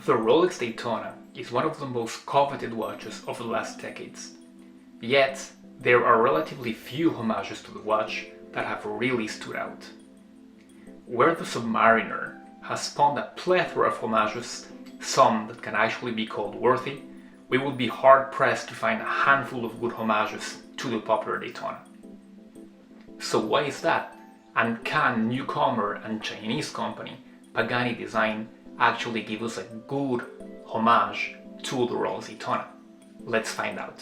The Rolex Daytona is one of the most coveted watches of the last decades. Yet, there are relatively few homages to the watch that have really stood out. Where the Submariner has spawned a plethora of homages, some that can actually be called worthy, we would be hard-pressed to find a handful of good homages to the popular Daytona. So why is that? And can newcomer and Chinese company Pagani Design actually give us a good homage to the Rolex Daytona? Let's find out.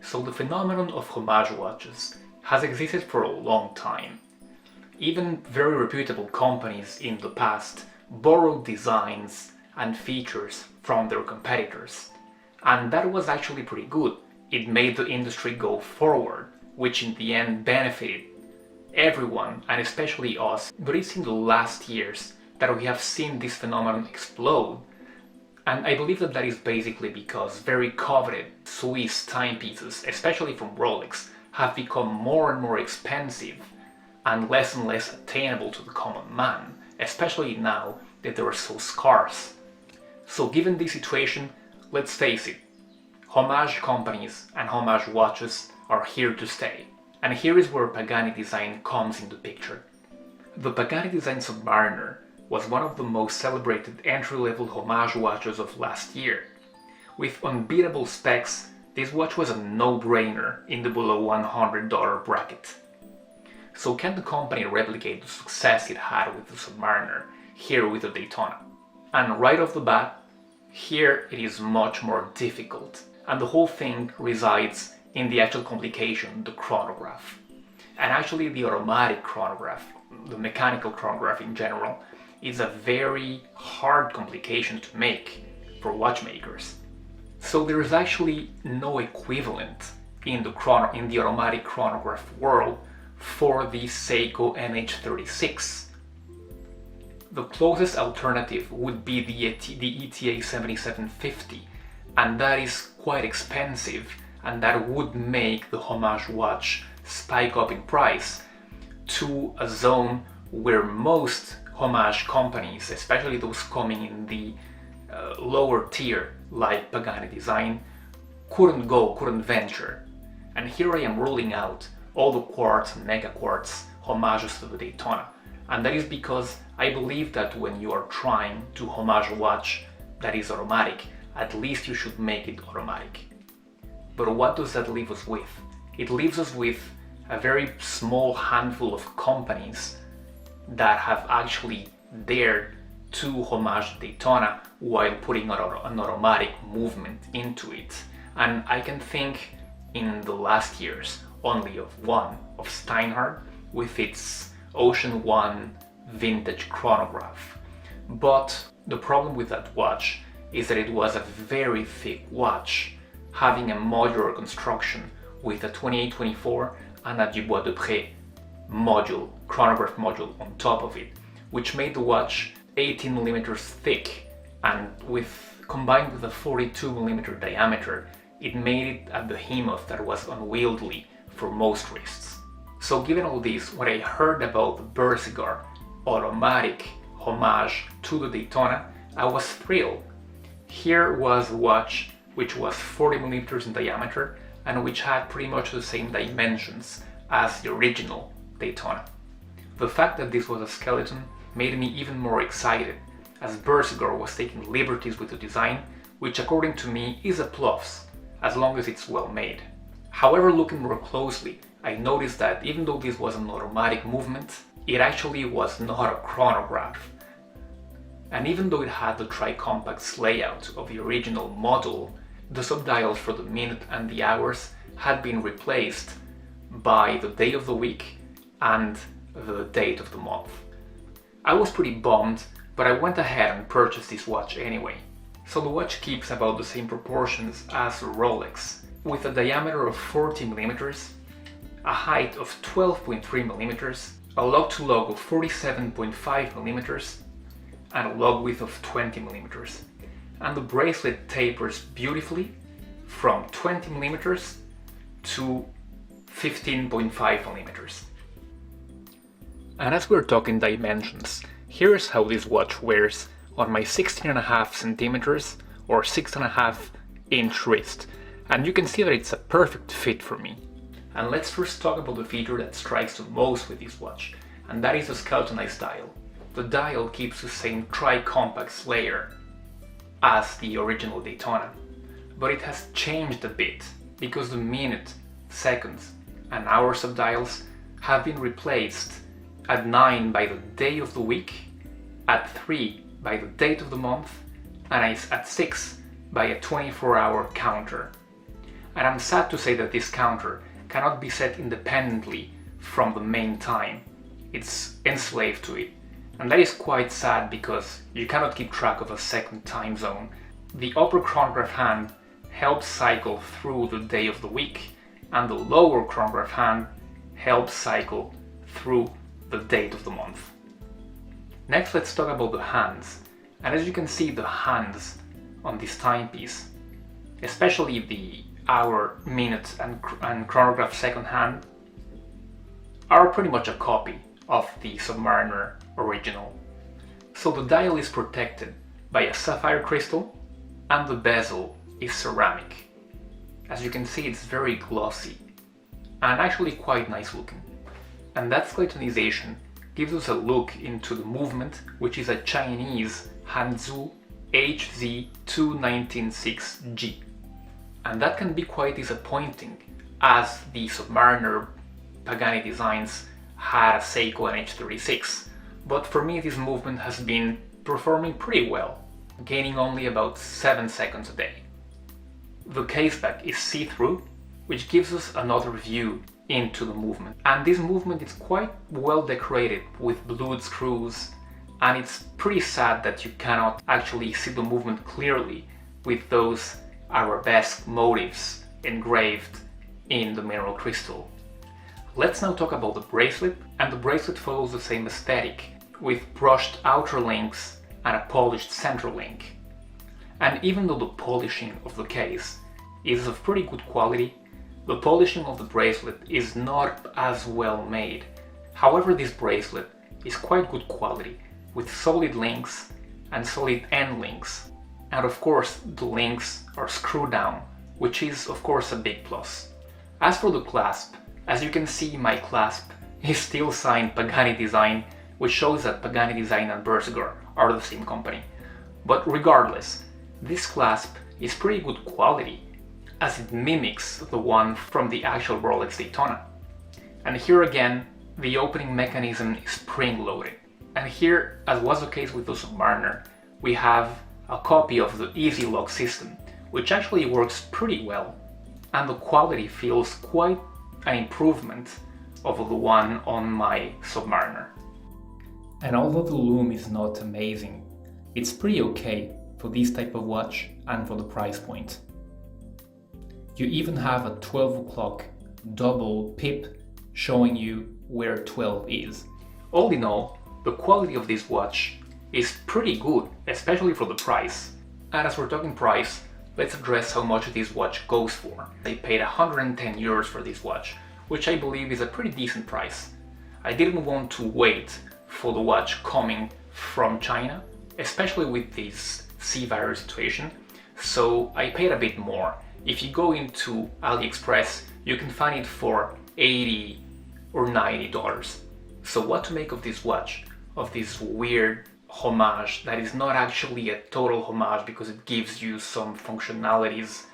So the phenomenon of homage watches has existed for a long time. Even very reputable companies in the past borrowed designs and features from their competitors. And that was actually pretty good. It made the industry go forward, which in the end benefited everyone, and especially us. But it's in the last years that we have seen this phenomenon explode. And I believe that that is basically because very coveted Swiss timepieces, especially from Rolex, have become more and more expensive and less attainable to the common man, especially now that they are so scarce. So given this situation, let's face it, homage companies and homage watches are here to stay. And here is where Pagani Design comes into picture. The Pagani Design Submariner was one of the most celebrated entry-level homage watches of last year. With unbeatable specs, this watch was a no-brainer in the below $100 bracket. So can the company replicate the success it had with the Submariner here with the Daytona? And right off the bat, here it is much more difficult, and the whole thing resides in the actual complication, the chronograph. And actually the automatic chronograph, the mechanical chronograph in general, is a very hard complication to make for watchmakers. So there is actually no equivalent in the automatic chronograph world for the Seiko MH36. The closest alternative would be the ETA 7750, and that is quite expensive, and that would make the homage watch spike up in price to a zone where most homage companies, especially those coming in the lower tier like Pagani Design, couldn't venture. And here I am ruling out all the quartz and meccaquartz homages to the Daytona. And that is because I believe that when you are trying to homage a watch that is automatic, at least you should make it automatic. But what does that leave us with? It leaves us with a very small handful of companies that have actually dared to homage Daytona while putting an automatic movement into it. And I can think in the last years only of one, of Steinhardt with its Ocean One vintage chronograph. But the problem with that watch is that it was a very thick watch, having a modular construction with a 2824 and a Dubois de Pré module, chronograph module on top of it, which made the watch 18mm thick, and combined with a 42mm diameter, it made it a behemoth that was unwieldy for most wrists. So given all this, when I heard about the Bersigar automatic homage to the Daytona, I was thrilled. Here was a watch which was 40mm in diameter and which had pretty much the same dimensions as the original Daytona. The fact that this was a skeleton made me even more excited, as Bersigar was taking liberties with the design, which according to me is a plus, as long as it's well made. However, looking more closely, I noticed that even though this was an automatic movement, it actually was not a chronograph. And even though it had the tri-compacts layout of the original model, the subdials for the minute and the hours had been replaced by the day of the week and the date of the month. I was pretty bummed, but I went ahead and purchased this watch anyway. So the watch keeps about the same proportions as a Rolex, with a diameter of 40 mm, a height of 12.3 mm, a log-to-log of 47.5 mm, and a log width of 20 mm. And the bracelet tapers beautifully from 20 mm to 15.5 mm. And as we're talking dimensions, here's how this watch wears on my 16.5 centimeters or 6.5 inch wrist, and you can see that it's a perfect fit for me. And let's first talk about the feature that strikes the most with this watch, and that is the skeletonized dial. The dial keeps the same tri-compax layer as the original Daytona, but it has changed a bit because the minute, seconds, and hours of dials have been replaced at 9 by the day of the week, at 3 by the date of the month, and at 6 by a 24-hour counter. And I'm sad to say that this counter cannot be set independently from the main time. It's enslaved to it. And that is quite sad because you cannot keep track of a second time zone. The upper chronograph hand helps cycle through the day of the week, and the lower chronograph hand helps cycle through the date of the month. Next, let's talk about the hands. And as you can see, the hands on this timepiece, especially the hour, minute, and chronograph second hand, are pretty much a copy of the Submariner original. So the dial is protected by a sapphire crystal, and the bezel is ceramic. As you can see, it's very glossy and actually quite nice looking. And that skeletonization gives us a look into the movement, which is a Chinese Hanzu HZ2196G. And that can be quite disappointing, as the Submariner Pagani Designs had a Seiko NH36. But for me, this movement has been performing pretty well, gaining only about 7 seconds a day. The caseback is see-through, which gives us another view into the movement. And this movement is quite well decorated with blued screws, and it's pretty sad that you cannot actually see the movement clearly with those arabesque motifs engraved in the mineral crystal. Let's now talk about the bracelet, and the bracelet follows the same aesthetic, with brushed outer links and a polished center link. And even though the polishing of the case is of pretty good quality, the polishing of the bracelet is not as well made. However, this bracelet is quite good quality, with solid links and solid end links. And of course, the links are screwed down, which is of course a big plus. As for the clasp, as you can see, my clasp is still signed Pagani Design, which shows that Pagani Design and Bersigar are the same company. But regardless, this clasp is pretty good quality, as it mimics the one from the actual Rolex Daytona. And here again, the opening mechanism is spring-loaded. And here, as was the case with the Submariner, we have a copy of the Easy Lock system, which actually works pretty well. And the quality feels quite an improvement over the one on my Submariner. And although the lume is not amazing, it's pretty okay for this type of watch and for the price point. You even have a 12 o'clock double pip showing you where 12 is. All in all, the quality of this watch is pretty good, especially for the price. And as we're talking price, let's address how much this watch goes for. I paid 110 euros for this watch, which I believe is a pretty decent price. I didn't want to wait for the watch coming from China, especially with this sea virus situation, so I paid a bit more. If you go into AliExpress, you can find it for $80 or $90. So what to make of this watch, of this weird homage that is not actually a total homage because it gives you some functionalities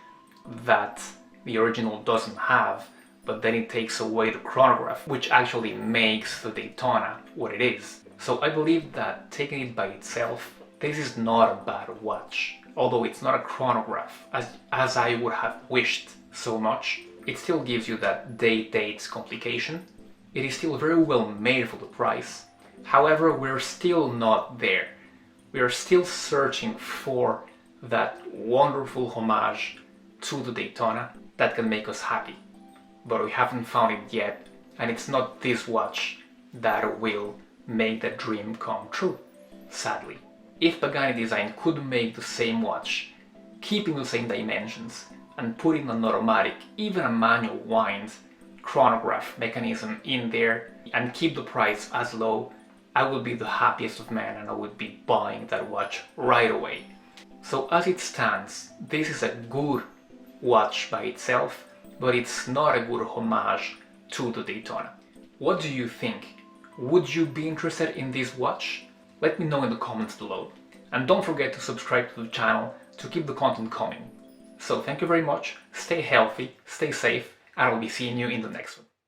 that the original doesn't have, but then it takes away the chronograph, which actually makes the Daytona what it is. So I believe that taking it by itself, this is not a bad watch. Although it's not a chronograph, as I would have wished so much, it still gives you that dates complication. It is still very well made for the price. However, we're still not there. We are still searching for that wonderful homage to the Daytona that can make us happy. But we haven't found it yet, and it's not this watch that will make that dream come true, sadly. If Pagani Design could make the same watch, keeping the same dimensions, and putting an automatic, even a manual wind chronograph mechanism in there, and keep the price as low, I would be the happiest of men and I would be buying that watch right away. So as it stands, this is a good watch by itself, but it's not a good homage to the Daytona. What do you think? Would you be interested in this watch? Let me know in the comments below. And don't forget to subscribe to the channel to keep the content coming. So thank you very much, stay healthy, stay safe, and I'll be seeing you in the next one.